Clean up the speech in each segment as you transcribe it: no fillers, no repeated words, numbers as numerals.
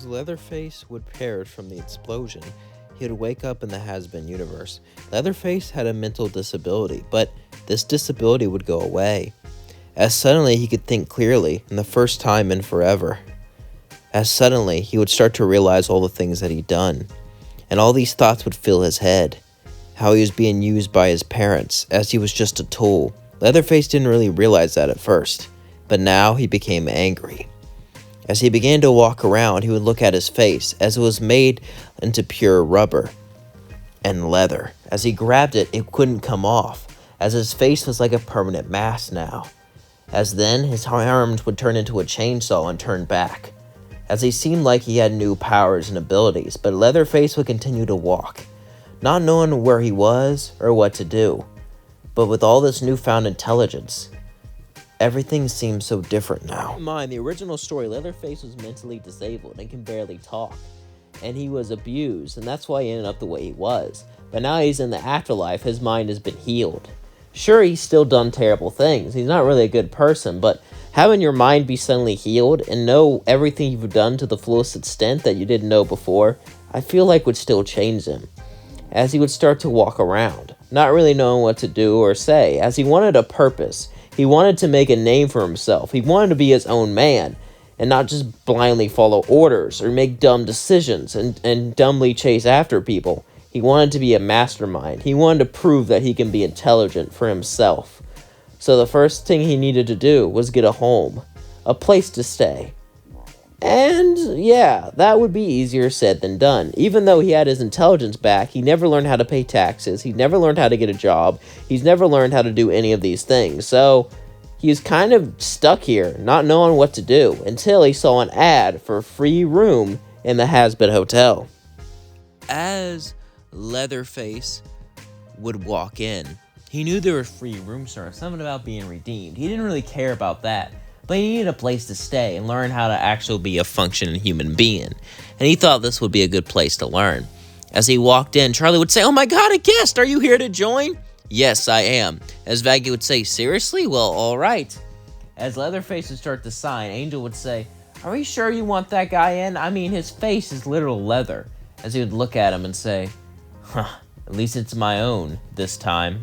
As Leatherface would perish from the explosion, he would wake up in the Hazbin universe. Leatherface had a mental disability, but this disability would go away, as suddenly he could think clearly, and the first time in forever. As suddenly he would start to realize all the things that he'd done, and all these thoughts would fill his head. How he was being used by his parents, as he was just a tool. Leatherface didn't really realize that at first, but now he became angry. As he began to walk around, he would look at his face, as it was made into pure rubber and leather. As he grabbed it, it couldn't come off, as his face was like a permanent mask now. As then, his arms would turn into a chainsaw and turn back, as he seemed like he had new powers and abilities, but Leatherface would continue to walk, not knowing where he was or what to do. But with all this newfound intelligence, everything seems so different now. In mind, the original story, Leatherface was mentally disabled and can barely talk. And he was abused, and that's why he ended up the way he was. But now he's in the afterlife, his mind has been healed. Sure, he's still done terrible things. He's not really a good person, but having your mind be suddenly healed and know everything you've done to the fullest extent that you didn't know before, I feel like would still change him. As he would start to walk around, not really knowing what to do or say, as he wanted a purpose. He wanted to make a name for himself. He wanted to be his own man and not just blindly follow orders or make dumb decisions and dumbly chase after people. He wanted to be a mastermind. He wanted to prove that he can be intelligent for himself. So the first thing he needed to do was get a home, a place to stay. And yeah, that would be easier said than done. Even though he had his intelligence back, he never learned how to pay taxes, he never learned how to get a job, he's never learned how to do any of these things. So he's kind of stuck here, not knowing what to do, until he saw an ad for a free room in the Hazbin Hotel. As Leatherface would walk in, he knew there were free room service, something about being redeemed. He didn't really care about that. But he needed a place to stay and learn how to actually be a functioning human being. And he thought this would be a good place to learn. As he walked in, Charlie would say, "Oh my god, a guest! Are you here to join?" "Yes, I am." As Vaggie would say, "Seriously? Well, alright." As Leatherface would start to sign, Angel would say, "Are we sure you want that guy in? I mean, his face is literal leather." As he would look at him and say, "At least it's my own this time."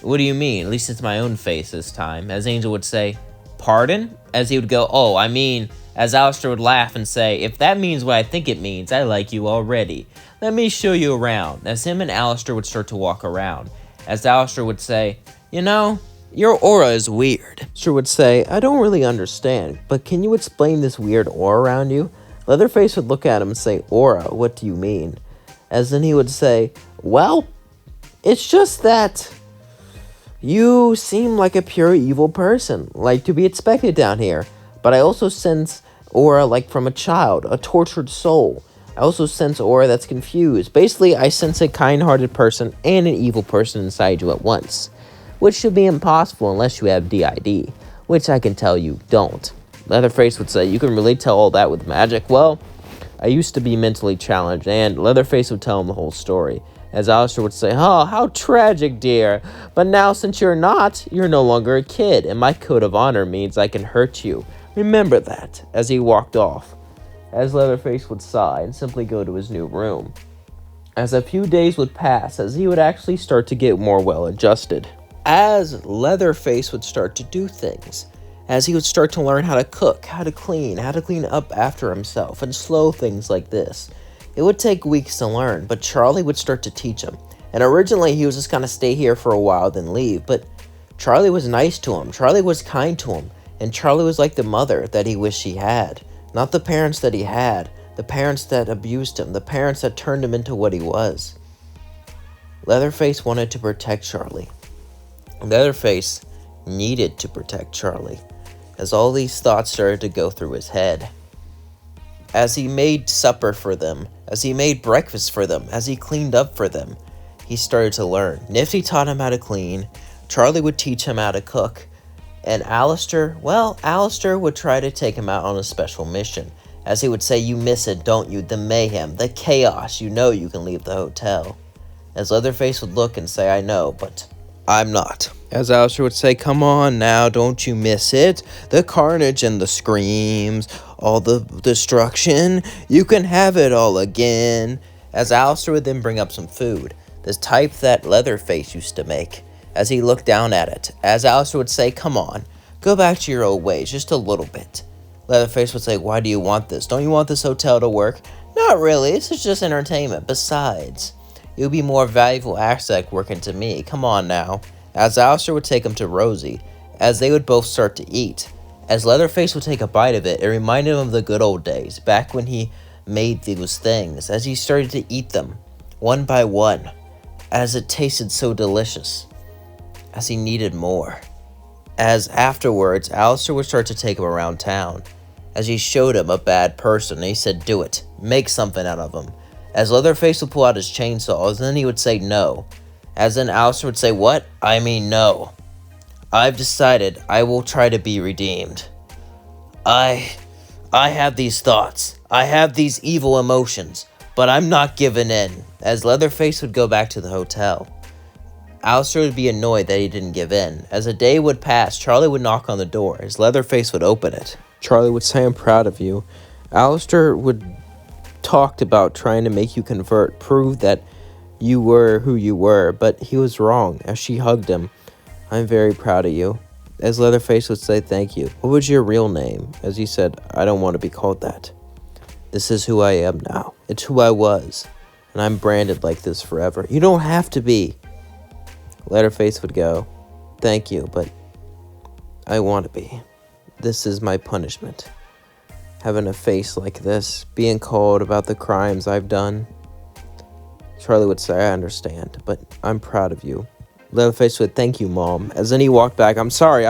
"What do you mean? At least it's my own face this time." As Angel would say, "Pardon?" As he would go, "Oh, I mean," as Alistair would laugh and say, "If that means what I think it means, I like you already. Let me show you around." As him and Alistair would start to walk around. As Alistair would say, "You know, your aura is weird." Alistair would say, "I don't really understand, but can you explain this weird aura around you?" Leatherface would look at him and say, "Aura, what do you mean?" As then he would say, "Well, it's just that you seem like a pure evil person, like to be expected down here. But I also sense aura like from a child, a tortured soul. I also sense aura that's confused. Basically, I sense a kind-hearted person and an evil person inside you at once, which should be impossible unless you have DID, which I can tell you don't." Leatherface would say, "You can really tell all that with magic?" "Well, I used to be mentally challenged," and Leatherface would tell him the whole story. As Alistair would say, "Oh, how tragic, dear. But now, since you're not, you're no longer a kid, and my code of honor means I can hurt you. Remember that," as he walked off. As Leatherface would sigh and simply go to his new room. As a few days would pass, as he would actually start to get more well-adjusted. As Leatherface would start to do things. As he would start to learn how to cook, how to clean up after himself, and slow things like this. It would take weeks to learn, but Charlie would start to teach him. And originally, he was just going to stay here for a while, then leave. But Charlie was nice to him. Charlie was kind to him. And Charlie was like the mother that he wished he had. Not the parents that he had. The parents that abused him. The parents that turned him into what he was. Leatherface wanted to protect Charlie. Leatherface needed to protect Charlie. As all these thoughts started to go through his head. As he made supper for them, as he made breakfast for them, as he cleaned up for them, he started to learn. Nifty taught him how to clean, Charlie would teach him how to cook, and Alistair would try to take him out on a special mission. As he would say, "You miss it, don't you? The mayhem, the chaos, you know you can leave the hotel." As Leatherface would look and say, "I know, but I'm not. As Alistair would say, come on now, don't you miss it? The carnage and the screams, all the destruction, you can have it all again. As Alistair would then bring up some food, the type that Leatherface used to make. As he looked down at it, as Alistair would say, come on, go back to your old ways, just a little bit. Leatherface would say, why do you want this? Don't you want this hotel to work? Not really, this is just entertainment. Besides, it would be more valuable asset working to me. Come on now. As Alistair would take him to Rosie, as they would both start to eat. As Leatherface would take a bite of it, it reminded him of the good old days, back when he made those things, as he started to eat them, one by one, as it tasted so delicious, as he needed more. As afterwards, Alistair would start to take him around town, as he showed him a bad person, and he said, do it, make something out of him. As Leatherface would pull out his chainsaws, and then he would say no. As then Alistair would say, what? I mean no. I've decided I will try to be redeemed. I have these thoughts. I have these evil emotions, but I'm not giving in. As Leatherface would go back to the hotel, Alistair would be annoyed that he didn't give in. As a day would pass, Charlie would knock on the door, as Leatherface would open it. Charlie would say, I'm proud of you. Alistair would talked about trying to make you convert, prove that you were who you were, but he was wrong. As she hugged him, I'm very proud of you. As Leatherface would say, thank you. What was your real name? As he said, I don't want to be called that. This is who I am now. It's who I was, and I'm branded like this forever. You don't have to be. Leatherface would go, thank you, but I want to be. This is my punishment. Having a face like this, being called about the crimes I've done. Charlie would say, I understand, but I'm proud of you. Leatherface would, thank you, Mom. As then he walked back, I'm sorry,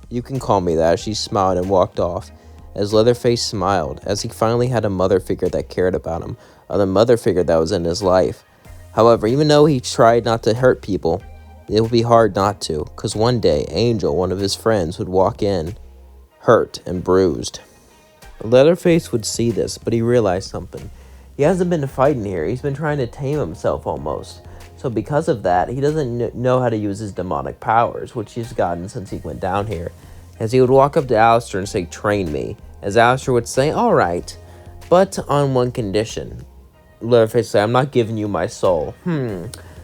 you can call me that. She smiled and walked off. As Leatherface smiled, as he finally had a mother figure that cared about him, a mother figure that was in his life. However, even though he tried not to hurt people, it would be hard not to, because one day, Angel, one of his friends, would walk in, hurt and bruised. Leatherface would see this, but he realized something. He hasn't been fighting here. He's been trying to tame himself almost. So because of that, he doesn't know how to use his demonic powers, which he's gotten since he went down here. As he would walk up to Alistair and say, train me. As Alistair would say, all right, but on one condition. Leatherface would say, I'm not giving you my soul.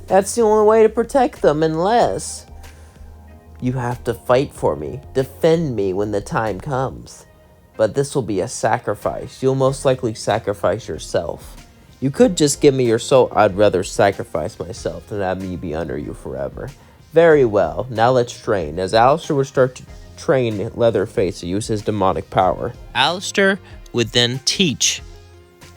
That's the only way to protect them, unless you have to fight for me, defend me when the time comes. But this will be a sacrifice. You'll most likely sacrifice yourself. You could just give me your soul. I'd rather sacrifice myself than have me be under you forever. Very well. Now let's train. As Alistair would start to train Leatherface to use his demonic power, Alistair would then teach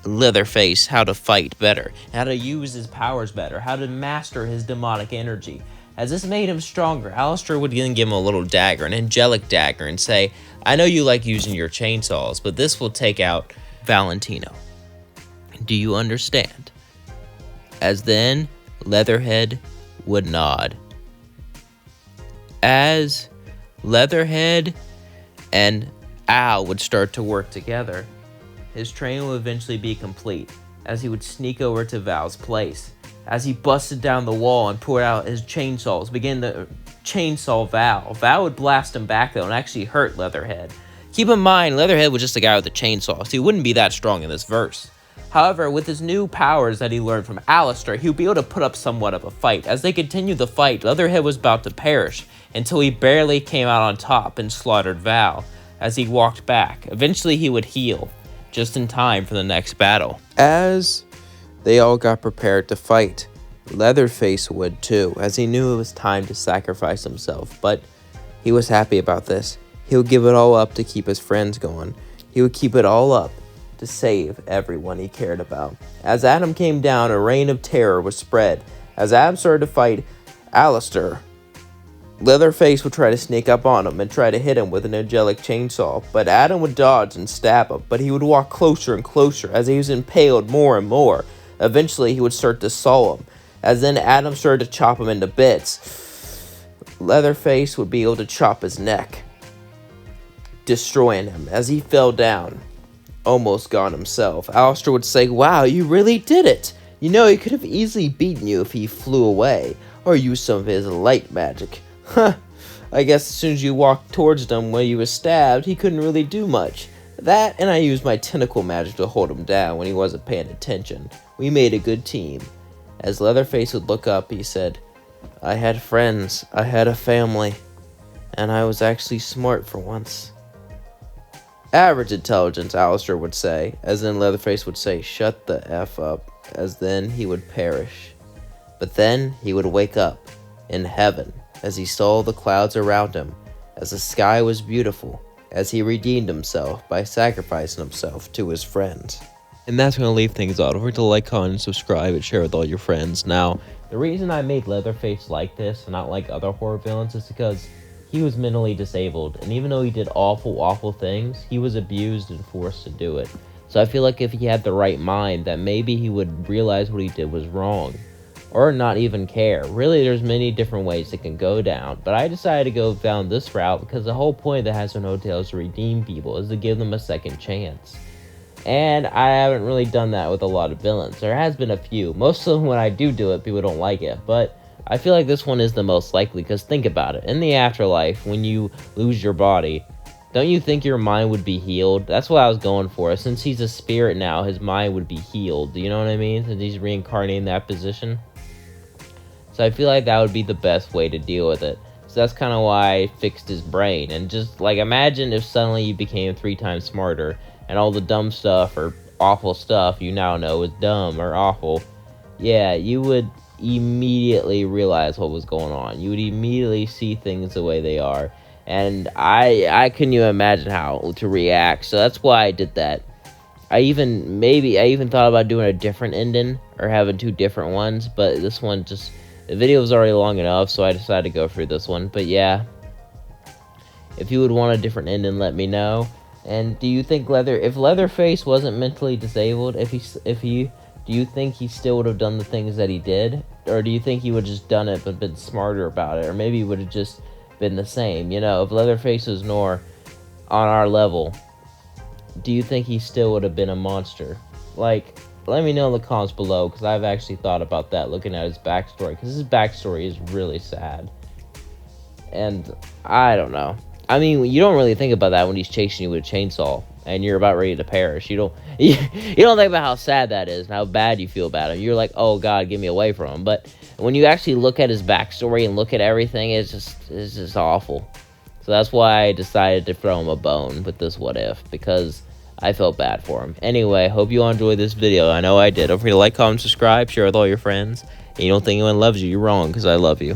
Leatherface how to fight better, how to use his powers better, how to master his demonic energy. As this made him stronger, Alistair would then give him a little dagger, an angelic dagger, and say, I know you like using your chainsaws, but this will take out Valentino. Do you understand? As then, Leatherhead would nod. As Leatherhead and Al would start to work together, his training will eventually be complete, as he would sneak over to Val's place. As he busted down the wall and poured out his chainsaws, began to chainsaw Val. Val would blast him back, though, and actually hurt Leatherhead. Keep in mind, Leatherhead was just a guy with a chainsaw, so he wouldn't be that strong in this verse. However, with his new powers that he learned from Alistair, he would be able to put up somewhat of a fight. As they continued the fight, Leatherhead was about to perish, until he barely came out on top and slaughtered Val. As he walked back, eventually he would heal, just in time for the next battle. As they all got prepared to fight, Leatherface would too, as he knew it was time to sacrifice himself, but he was happy about this. He would give it all up to keep his friends going. He would keep it all up to save everyone he cared about. As Adam came down, a reign of terror was spread. As Adam started to fight Alistair, Leatherface would try to sneak up on him and try to hit him with an angelic chainsaw, but Adam would dodge and stab him, but he would walk closer and closer as he was impaled more and more. Eventually, he would start to saw him, as then Adam started to chop him into bits. Leatherface would be able to chop his neck, destroying him as he fell down, almost gone himself. Alistair would say, wow, you really did it. You know, he could have easily beaten you if he flew away, or use some of his light magic. Huh, I guess as soon as you walked towards him when he was stabbed, he couldn't really do much. That, and I used my tentacle magic to hold him down when he wasn't paying attention. We made a good team. As Leatherface would look up, he said, I had friends, I had a family, and I was actually smart for once. Average intelligence, Alistair would say, as then Leatherface would say, shut the F up, as then he would perish. But then he would wake up, in heaven, as he saw the clouds around him, as the sky was beautiful, as he redeemed himself by sacrificing himself to his friends. And that's going to leave things out. Don't forget to like, comment, subscribe, and share with all your friends. Now, the reason I made Leatherface like this and not like other horror villains is because he was mentally disabled. And even though he did awful, awful things, he was abused and forced to do it. So I feel like if he had the right mind, that maybe he would realize what he did was wrong. Or not even care. Really, there's many different ways it can go down. But I decided to go down this route because the whole point of the Hazbin Hotel is to redeem people, is to give them a second chance. And I haven't really done that with a lot of villains. There has been a few. Most of them, when I do it, people don't like it. But I feel like this one is the most likely, because think about it. In the afterlife, when you lose your body, don't you think your mind would be healed? That's what I was going for. Since he's a spirit now, his mind would be healed. Do you know what I mean? Since he's reincarnating in that position. So I feel like that would be the best way to deal with it. So that's kind of why I fixed his brain. And just, like, imagine if suddenly you became 3 times smarter, and all the dumb stuff or awful stuff you now know is dumb or awful. Yeah, you would immediately realize what was going on. You would immediately see things the way they are. And I couldn't even imagine how to react. So that's why I did that. I even thought about doing a different ending or having 2 different ones. But this one just... the video was already long enough, so I decided to go through this one. But yeah, if you would want a different ending, let me know. And do you think if Leatherface wasn't mentally disabled, do you think he still would have done the things that he did? Or do you think he would have just done it but been smarter about it? Or maybe he would have just been the same? You know, if Leatherface was more on our level, do you think he still would have been a monster? Like, let me know in the comments below, because I've actually thought about that looking at his backstory. Because his backstory is really sad. And I don't know. I mean, you don't really think about that when he's chasing you with a chainsaw and you're about ready to perish. You don't think about how sad that is and how bad you feel about him. You're like, oh God, get me away from him. But when you actually look at his backstory and look at everything, it's just awful. So that's why I decided to throw him a bone with this what if, because I felt bad for him. Anyway, hope you all enjoyed this video. I know I did. Don't forget to like, comment, subscribe, share with all your friends. And you don't think anyone loves you, you're wrong, because I love you.